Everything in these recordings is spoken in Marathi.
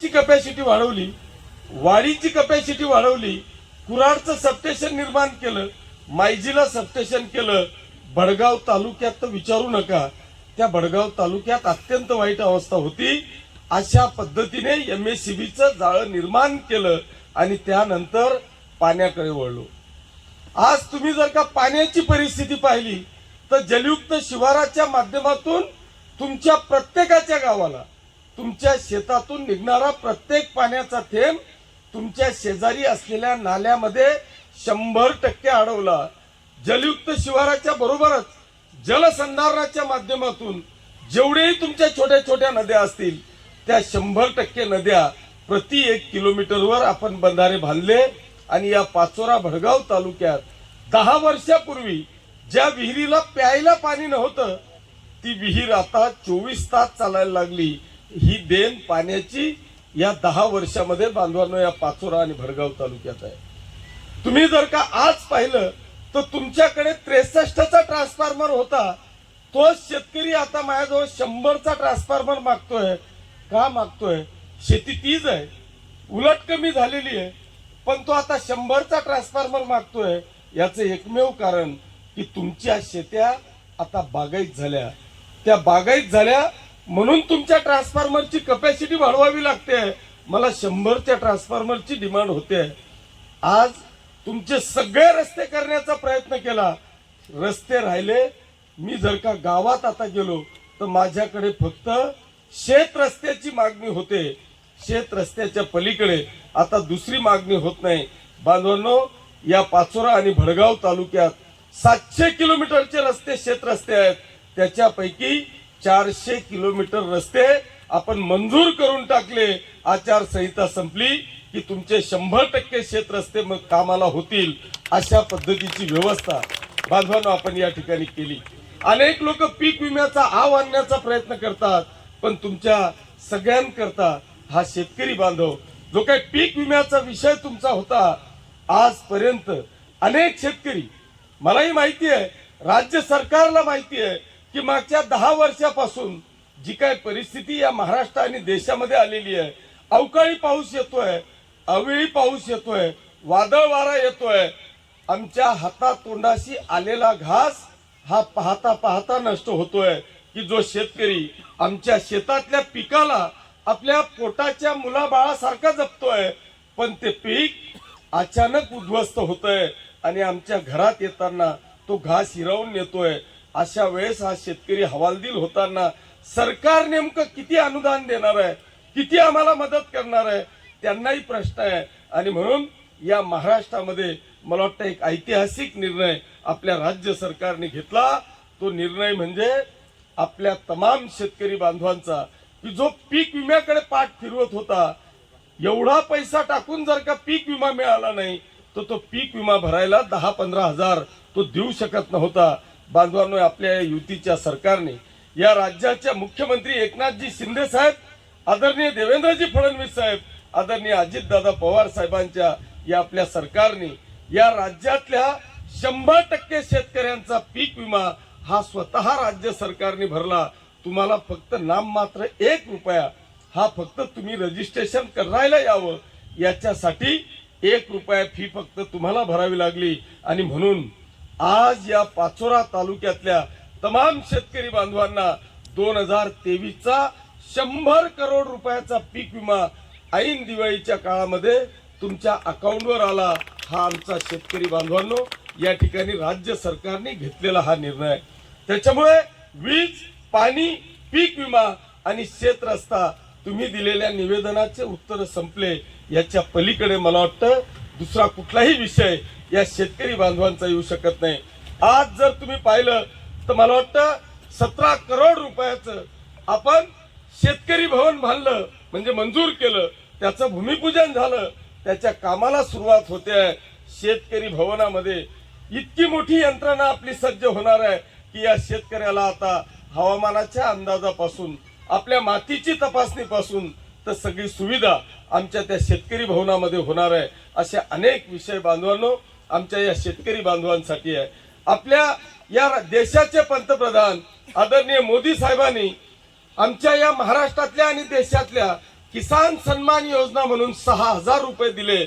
ची कॅपॅसिटी वाढवली, वाडीची कॅपॅसिटी वाढवली, कुराडचं सबस्टेशन निर्माण केलं, मायजीला सबस्टेशन केलं. बडगाव तालुक्यात तर विचारू नका, त्या बडगाव तालुक्यात अत्यंत वाईट अवस्था होती. अशा पद्धतीने एमएससीबीचं जाळं निर्माण केलं आणि त्यानंतर पाण्याकडे वळलो. आज तुम्ही जर का पाण्याची परिस्थिती पाहिली तर जलयुक्त शिवाराच्या माध्यमातून तुमच्या प्रत्येकाच्या गावाला, तुमच्या शेतातून निघणारा प्रत्येक पाण्याचा थेंब तुमच्या शेजारी असलेल्या नाल्यामध्ये 100% अडवला. जलयुक्त शिवाराच्या बरोबरच जलसंधारणाच्या माध्यमातून जेवढेही तुमच्या छोट्या छोट्या नद्या असतील त्या 100% नद्या प्रति 1 किलोमीटरवर आपण बंधारे बांधले. आणि या पाचोरा भडगाव तालुक्यात 10 वर्षापूर्वी ज्या विहिरीला प्यायला पाणी नव्हतं ती विहीर आता 24 तास चालायला लागली. ही देण पाण्याची या 10 वर्षामध्ये बांधवांनो या पाचोरा आणि भडगाव तालुक्यात आहे. तुम्ही जर का आज पाहिलं तर तुमच्याकडे 63चा ट्रान्सफॉर्मर होता, तो शेतकरी आता माझ्याजवळ 100चा ट्रान्सफॉर्मर मागतोय. का मागतोय? शेती तीच आहे, उलट कमी झालेली आहे, पण तो आता 100चा ट्रान्सफॉर्मर मागतोय. याचं एकमेव कारण की तुमच्या शेत्या आता बागायत झाल्या. त्या बागायत झाल्या म्हणून तुमच्या ट्रान्सफॉर्मरची कॅपॅसिटी वाढवावी लागते. मला 100च्या ट्रान्सफॉर्मरची डिमांड होते. आज तुमचे सगळे रस्ते करण्याचा प्रयत्न केला, रस्ते राहिले. मी जर का गावात आता गेलो तर माझ्याकडे फक्त शेत रस्त्याची मागणी होते. शेत रस्त्याच्या पलीकडे आता दुसरी मागणी होत नाही. बांधवांनो, या पाचोरा आणि भडगाव तालुक्यात 700 किलोमीटरचे रस्ते शेत रस्ते आहेत. त्याच्यापैकी 400 किलोमीटर रस्ते आपण मंजूर करून टाकले. आचारसंहिता संपली की तुमचे 100% शेत रस्ते मग कामाला होतील. अशा पद्धतीची व्यवस्था बांधवांनो आपण या ठिकाणी केली. अनेक लोक पीक विम्याचा आव आणण्याचा प्रयत्न करतात, पण तुमच्या सगळ्यांकरता हा शेतकरी बांधव जो काही पीक विम्याचा विषय तुमचा होता, आजपर्यंत अनेक शेतकरी, मलाही माहिती आहे, राज्य सरकारला माहिती आहे की मागच्या 10 वर्षापासून जी काय परिस्थिती या महाराष्ट्र आणि देशामध्ये आलेली आहे, अवकाळी पाऊस येतोय, अवेळी पाऊस येतोय, वादळ वारा येतोय, आमच्या हातातोंडाशी आलेला घास हा पाहता पाहता नष्ट होतोय. की जो शेतकरी आमच्या शेतातल्या पिकाला आपल्या पोटाच्या मुलाबाळासारखा जपतोय, पण ते पीक अचानक उद्ध्वस्त होतंय आणि आमच्या घरात येताना तो घास हिरावून नेतोय. अशा वेळेस हा शेतकरी हवालदिल होताना सरकार नेमकं किती अनुदान देणार आहे, किती आम्हाला मदत करणार आहे, त्यांनाही प्रश्न आहे. आणि म्हणून या महाराष्ट्रामध्ये मला वाटतं एक ऐतिहासिक निर्णय आपल्या राज्य सरकारने घेतला. तो निर्णय म्हणजे आपल्या तमाम शेतकरी बांधवांचा की जो पीक विम्याकडे पाठ फिरवत होता, एवढा पैसा टाकून जर का पीक विमा मिळाला नाही तर तो पीक विमा भरायला 10-15 हजार तो देऊ शकत नव्हता. बांधवांनो, आपल्या या युतीच्या सरकारने, या राज्याच्या मुख्यमंत्री एकनाथजी शिंदे साहेब, आदरणीय देवेंद्रजी फडणवीस साहेब, आदरणीय अजितदादा पवार साहेबांच्या या आपल्या सरकारने या राज्यातल्या 100% शेतकऱ्यांचा पीक विमा हा स्वतः राज्य सरकारने भरला. तुम्हाला फक्त नाममात्र 1 रुपया हा फक्त तुम्ही रजिस्ट्रेशन करायला यावं याच्यासाठी 1 रुपया फी फक्त तुम्हाला भरावी लागली. आणि म्हणून आज या पाचोरा तालुक्यातल्या तमाम शेतकरी बांधवांना 2023चा 100 करोड रुपयाचा पीक विमा ऐन दिवाळीच्या काळामध्ये तुमच्या अकाउंटवर आला. हा आमचा शेतकरी बांधवांनो या ठिकाणी राज्य सरकारने घेतलेला हा निर्णय. त्याच्यामुळे वीज, पाणी, पीक विमा आणि शेत रस्ता तुम्ही दिलेल्या निवेदनाचे उत्तर संपले. याच्या पलीकडे मला वाटतं दुसरा कुठलाही विषय या शेतकरी बांधवांचा येऊ शकत नाही. आज जर तुम्ही पाहिलं तर मला वाटतं 17 करोड रुपयाचं आपण शेतकरी भवन बांधलं, म्हणजे मंजूर केलं, त्याचं भूमिपूजन झालं, त्याच्या कामाला सुरुवात होते. शेतकरी भवनामध्ये इतकी मोठी यंत्रणा आपली सज्ज होणार आहे की या शेतकऱ्याला आता हवामानाच्या अंदाजापासून, आपल्या मातीची तपासणीपासून तर सगळी सुविधा आमच्या त्या शेतकरी भवनामध्ये होणार आहे. असे अनेक विषय बांधवांनो आमच्या या शेतकरी बांधवांसाठी आहे. आपल्या या देशाचे पंतप्रधान आदरणीय मोदी साहेबांनी आमच्या या महाराष्ट्रातल्या आणि देशातल्या किसान सन्मान योजना म्हणून 6,000 रुपये दिले.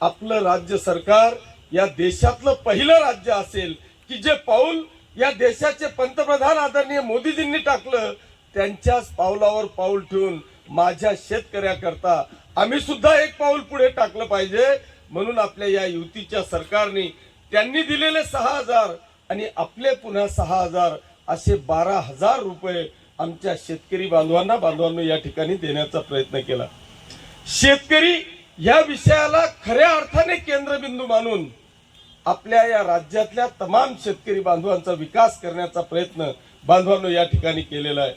आपलं राज्य सरकार या देशातलं पहिलं राज्य असेल की जे पाऊल या देशाचे पंतप्रधान आदरणीय मोदीजींनी टाकलं. त्यांच्याच पावलावर पाऊल ठेवून माझ्या शेतकऱ्याकरता आम्ही सुद्धा एक पाऊल पुढे टाकलं पाहिजे. म्हणून आपल्या या युतीच्या सरकारने त्यांनी दिलेले 6,000 आणि आपले पुन्हा 6,000 असे 12,000 रुपये आमच्या शेतकरी बांधवांना या ठिकाणी देण्याचा प्रयत्न केला. शेतकरी या विषयाला खऱ्या अर्थाने केंद्रबिंदू मानून आपल्या या राज्यातल्या तमाम शेतकरी बांधवांचा विकास करण्याचा प्रयत्न बांधवांनो या ठिकाणी केलेला आहे.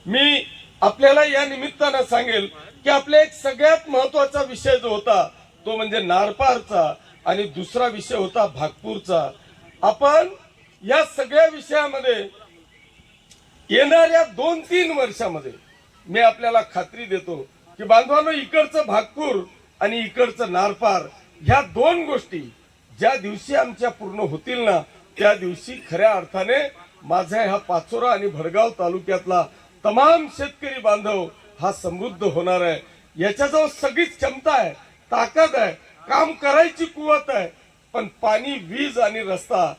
मी आपल्याला या निमित्तानं सांगेल की आपला एक सगळ्यात महत्वाचा विषय जो होता तो म्हणजे नारपारचा आणि दुसरा विषय होता भागपूरचा. आपण या सगळ्या विषयामध्ये येणाऱ्या 2-3 वर्षामध्ये मी आपल्याला खात्री देतो की बांधवांनो इकडचं भागपूर आणि इकडचं नारपार ह्या 2 गोष्टी ज्या दिवशी आमच्या पूर्ण होतील ना त्या दिवशी खऱ्या अर्थाने माझा हा पाचोरा आणि भडगाव तालुक्यातला तमाम शेतकरी बांधव हा समृद्ध होणार आहे. याच्याजवळ सगळीच क्षमता आहे, ताकद आहे, काम करायची कुवत आहे, पण पाणी, वीज आणि रस्ता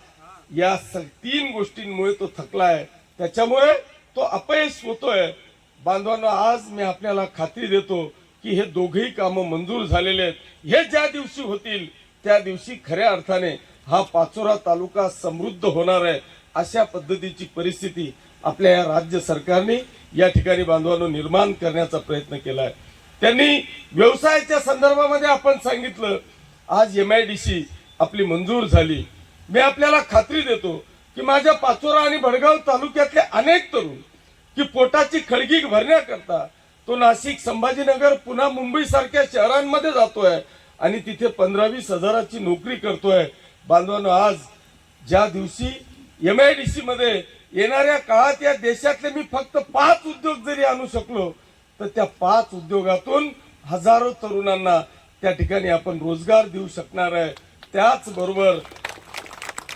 या 3 गोष्टींमुळे तो थकला आहे. त्याच्यामुळे तो अपयश होतोय. बांधवांनो आज मी आपल्याला खात्री देतो की हे दोघेही कामं मंजूर झालेले आहेत. हे ज्या दिवशी होतील त्या दिवशी खऱ्या अर्थाने हा पाचोरा तालुका समृद्ध होणार आहे. अशा पद्धतीची परिस्थिती आपल्या या राज्य सरकारने या ठिकाणी बांधवांनो निर्माण करण्याचा प्रयत्न केला आहे. त्यांनी व्यवसायाच्या संदर्भामध्ये आपण सांगितलं आज MIDC आपली मंजूर झाली. मी आपल्याला खात्री देतो की माझ्या पाचोरा आणि भडगाव तालुक्यातले अनेक तरुण की पोटाची खळगी भरण्याकरता तो नाशिक, संभाजीनगर, पुन्हा मुंबई सारख्या शहरांमध्ये जातोय आणि तिथे 15-20 हजाराची नोकरी करतोय. बांधवांनो आज ज्या दिवशी MIDC मध्ये येणाऱ्या काळात या देशातले मी फक्त 5 उद्योग जरी आणू शकलो तर त्या 5 उद्योगातून हजारो तरुणांना त्या ठिकाणी आपण रोजगार देऊ शकणार आहे. त्याचबरोबर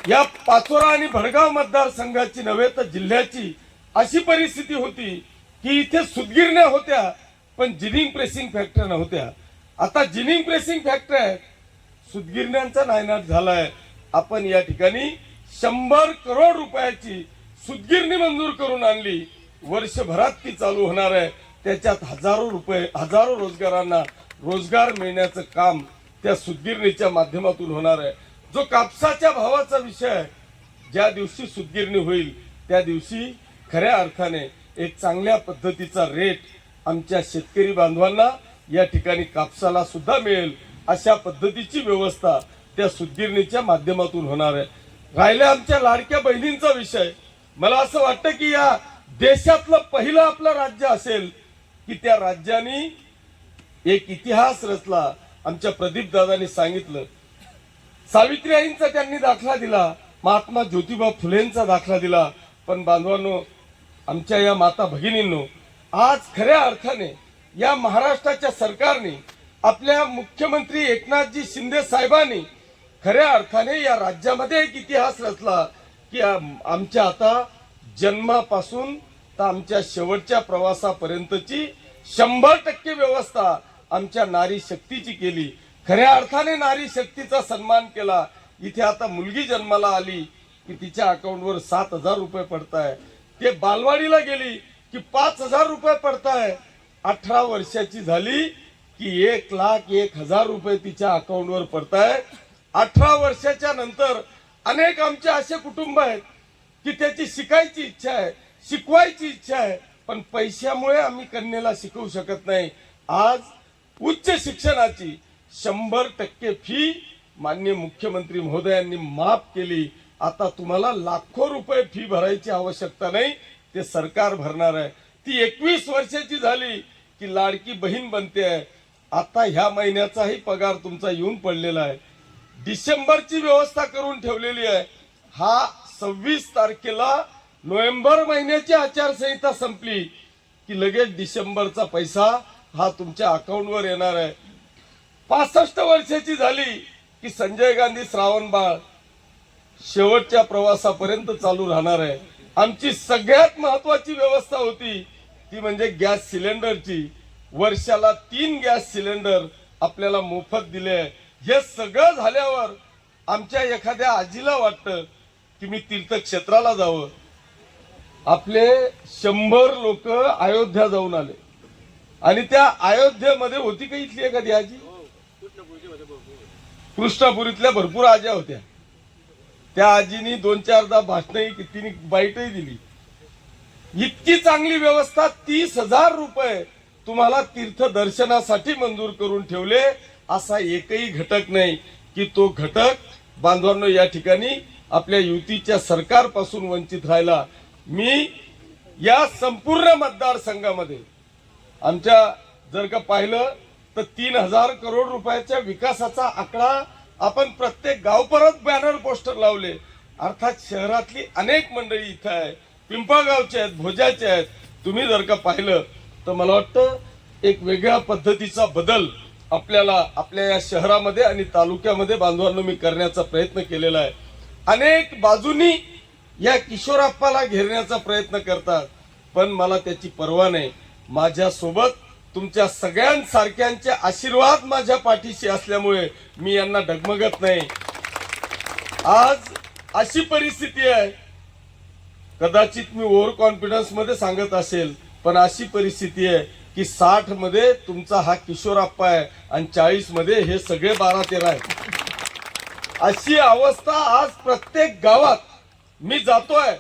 या पाचोरा आणि भडगाव मतदारसंघाची नव्हे तर जिल्ह्याची अशी परिस्थिती होती की इथे सुतगिरण्या होत्या पण जिनिंग प्रेसिंग फॅक्टऱ्या नव्हत्या. आता जिनिंग प्रेसिंग फॅक्टरी आहे, सुतगिरण्यांचा नायनाट झालाय. आपण या ठिकाणी 100 करोड रुपयाची सुतगिरणी मंजूर करून आणली. वर्षभरात ती चालू होणार आहे. त्याच्यात हजारो रोजगारांना रोजगार मिळण्याचं काम त्या सुतगिरणीच्या माध्यमातून होणार आहे. जो कापसाच्या भावाचा विषय आहे, ज्या दिवशी सुतगिरणी होईल त्या दिवशी खऱ्या अर्थाने एक चांगल्या पद्धतीचा रेट आमच्या शेतकरी बांधवांना या ठिकाणी कापसाला सुद्धा मिळेल अशा पद्धतीची व्यवस्था त्या सुतगिरणीच्या माध्यमातून होणार आहे. राहिला आमच्या लाडक्या बहिणींचा विषय. मला असं वाटतं की या देशातलं पहिलं आपलं राज्य असेल की त्या राज्याने एक इतिहास रचला. आमच्या प्रदीप दादांनी सांगितलं सावित्रीआईंचा त्यांनी दाखला दिला, महात्मा ज्योतिबा फुलेंचा दाखला दिला. पण बांधवांनो आमच्या या माता भगिनींनो आज खऱ्या अर्थाने या महाराष्ट्राच्या सरकारने आपल्या मुख्यमंत्री एकनाथजी शिंदे साहेबांनी खऱ्या अर्थाने या राज्यामध्ये एक इतिहास रचला की आमच्या आता जन्मापासून तर आमच्या शेवटच्या प्रवासापर्यंतची 100% व्यवस्था आमच्या नारी शक्तीची केली. खऱ्या अर्थाने नारी शक्तीचा सन्मान केला. इथे आता मुलगी जन्माला आली की तिच्या अकाउंटवर 7,000 रुपये पडताय. ते बालवाडीला गेली की 5,000 रुपये पडताय. 18 वर्षाची झाली की 1,01,000 रुपये तिच्या अकाउंटवर पडताय. 18 वर्षाच्या नंतर अनेक आमचे असे कुटुंब आहेत की त्याची शिकायची इच्छा आहे, शिकवायची इच्छा आहे, पण पैशामुळे आम्ही कन्येला शिकवू शकत नाही. आज उच्च शिक्षणाची 100% फी माननीय मुख्यमंत्री महोदयांनी माफ केली. आता तुम्हाला लाखो रुपये फी भरायची आवश्यकता नाही, ते सरकार भरणार आहे. ती 21 वर्षाची झाली की लाडकी बहीण बनते आहे. आता ह्या महिन्याचाही पगार तुमचा येऊन पडलेला आहे. डिसेंबरची व्यवस्था करून ठेवलेली आहे. हा 26 तारखेला नोव्हेंबर महिन्याची आचारसंहिता संपली की लगेच डिसेंबरचा पैसा हा तुमच्या अकाउंटवर येणार आहे. 65 वर्षाची झाली की संजय गांधी श्रावण बाळ शेवटच्या प्रवासापर्यंत चालू राहणार आहे. आमची सगळ्यात महत्वाची व्यवस्था होती ती म्हणजे गॅस सिलेंडरची. वर्षाला 3 गॅस सिलेंडर आपल्याला मोफत दिले. हे सगळं झाल्यावर आमच्या एखाद्या आजीला वाटतं की मी तीर्थक्षेत्राला जावं. आपले 100 लोक अयोध्या जाऊन आले आणि त्या अयोध्येमध्ये होती का इथली एखादी आजी? कृष्णापुरीतल्या भरपूर आज्या होत्या. त्या आजीनी 2-4दा भाषणही तिने बाईटही दिली. इतकी चांगली व्यवस्था 30,000 रुपये तुम्हाला तीर्थ दर्शनासाठी मंजूर करून ठेवले. असा एकही घटक नाही की तो घटक बांधवांनो या ठिकाणी आपल्या युतीच्या सरकारपासून वंचित राहिला. मी या संपूर्ण मतदारसंघामध्ये आमच्या जर का पाहिलं तर 3,000 करोड रुपयाच्या विकासाचा आकडा आपण प्रत्येक गाव परत बॅनर पोस्टर लावले. अर्थात शहरातली अनेक मंडळी इथं आहे, पिंपळगावचे आहेत, भोजाचे आहेत. तुम्ही जर का पाहिलं तर मला वाटतं एक वेगळ्या पद्धतीचा बदल आपल्याला आपल्या या शहरामध्ये आणि तालुक्यामध्ये बांधवांनो मी करण्याचा प्रयत्न केलेला आहे. अनेक बाजूनी या किशोराप्पाला घेरण्याचा प्रयत्न करतात, पण मला त्याची पर्वा नाही. माझ्यासोबत तुमच्या सगळ्यांसारख्यांचे आशीर्वाद माझ्या पाठीशी असल्यामुळे मी यांना डगमगत नाही. आज अशी परिस्थिती आहे, कदाचित मी ओव्हर कॉन्फिडन्स मध्ये सांगत असेल, पण अशी परिस्थिती आहे की 60 मध्ये तुमचा हा किशोराप्पा आहे आणि 40 मध्ये हे सगळे 12-13 आहेत. अशी अवस्था आज प्रत्येक गावात मी जातोय,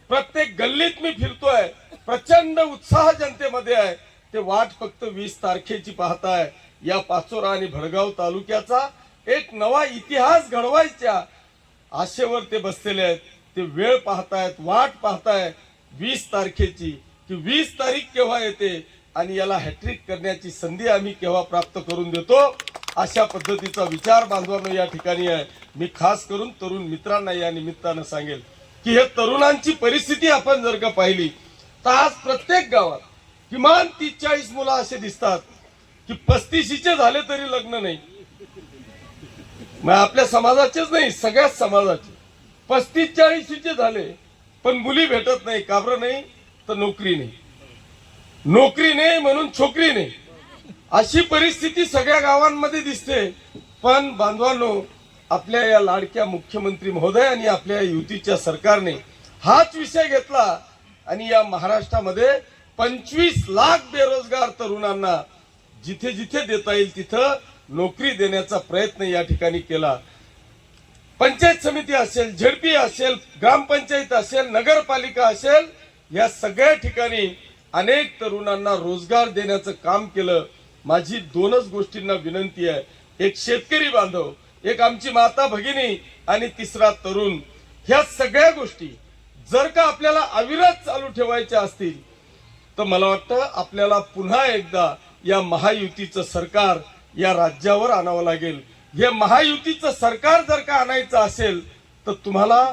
प्रत्येक गल्लीत मी फिरतोय. प्रचंड उत्साह जनतेमध्ये आहे. ते वाट फक्त 20 तारखेची पाहताय. या पाचोरा आणि भडगाव तालुक्याचा एक नवा इतिहास घडवायच्या आशेवर ते बसलेले आहेत. ते वेळ पाहतायत, वाट पाहताय 20 तारखेची की 20 तारीख केव्हा येते आणि याला हॅट्रिक करण्याची संधी आम्ही केव्हा प्राप्त करून देतो. अशा पद्धतीचा विचार बांधवांनो या ठिकाणी आहे. मी खास करून तरुण मित्रांना या निमित्तानं सांगेल की हे तरुणांची परिस्थिती आपण जर का पाहिली तर आज प्रत्येक गावात किमान 30-40 मुलं असे दिसतात की 35चे झाले तरी लग्न नाही. मग आपल्या समाजाचेच नाही, सगळ्याच समाजाचे 35-40चे झाले पण मुली भेटत नाही. का बरं नाही? तर नोकरी नाही, नोकरी नाही म्हणून छोकरी नाही. अशी परिस्थिती सगळ्या गावांमध्ये दिसते. पण बांधवांनो, आपल्या या लाडक्या मुख्यमंत्री महोदय आणि आपल्या युतीच्या सरकारने हाच विषय घेतला आणि या महाराष्ट्रामध्ये 25 लाख बेरोजगार तरुणांना जिथे जिथे देता येईल तिथं नोकरी देण्याचा प्रयत्न या ठिकाणी केला. पंचायत समिती असेल, झडपी असेल, ग्रामपंचायत असेल, नगरपालिका असेल, या सगळ्या ठिकाणी अनेक तरुणांना रोजगार देण्याचं काम केलं. माझी 2च गोष्टींना विनंती आहे. एक शेतकरी बांधव, एक आमची माता भगिनी आणि तिसरा तरुण. ह्या सगळ्या गोष्टी जर का आपल्याला अविरत चालू ठेवायच्या असतील तर मला वाटतं आपल्याला पुन्हा एकदा या महायुतीचं सरकार या राज्यावर आणावं लागेल. हे महायुतीचं सरकार जर का आणायचं असेल तर तुम्हाला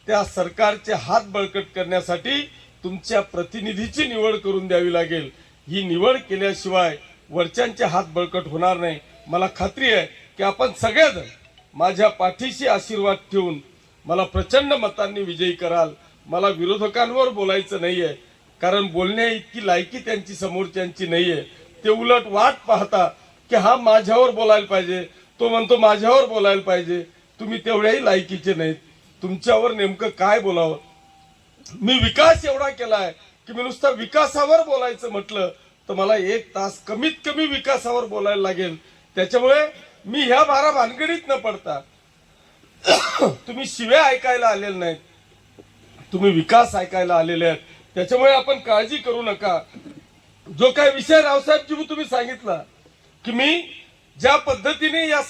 त्या सरकारचे हात बळकट करण्यासाठी तुमच्या प्रतिनिधीची निवड करून द्यावी लागेल. ही निवड केल्याशिवाय वरच्यांचे हात बळकट होणार नाही. मला खात्री आहे की आपण सगळेजण माझ्या पाठीशी आशीर्वाद ठेवून मला प्रचंड मतांनी विजयी कराल. मला विरोधकांवर बोलायचं नाहीये, कारण बोलण्या इतकी लायकी त्यांची समोरच्यांची नाहीये. ते उलट वाट पाहता की हा माझ्यावर बोलायला पाहिजे, तो म्हणतो माझ्यावर बोलायला पाहिजे. तुम्ही तेवढ्याही लायकीचे नाहीत. तुमच्यावर नेमकं काय बोलावं? मी विकास एवढा केलाय की मी नुसतं विकासावर बोलायचं म्हटलं तर मला 1 तास कमीत कमी विकासावर बोलायला लागेल. त्याच्यामुळे मी ह्या 12 भानगडीत न पडता तुम्ही शिव्या ऐकायला आलेले नाहीत, तुम्ही विकास ऐकायला आलेले आहेत. त्याच्यामुळे आपण काळजी करू नका. जो काय विषय रावसाहेबजी तुम्ही सांगितला की मी ज्या पद्धतीने या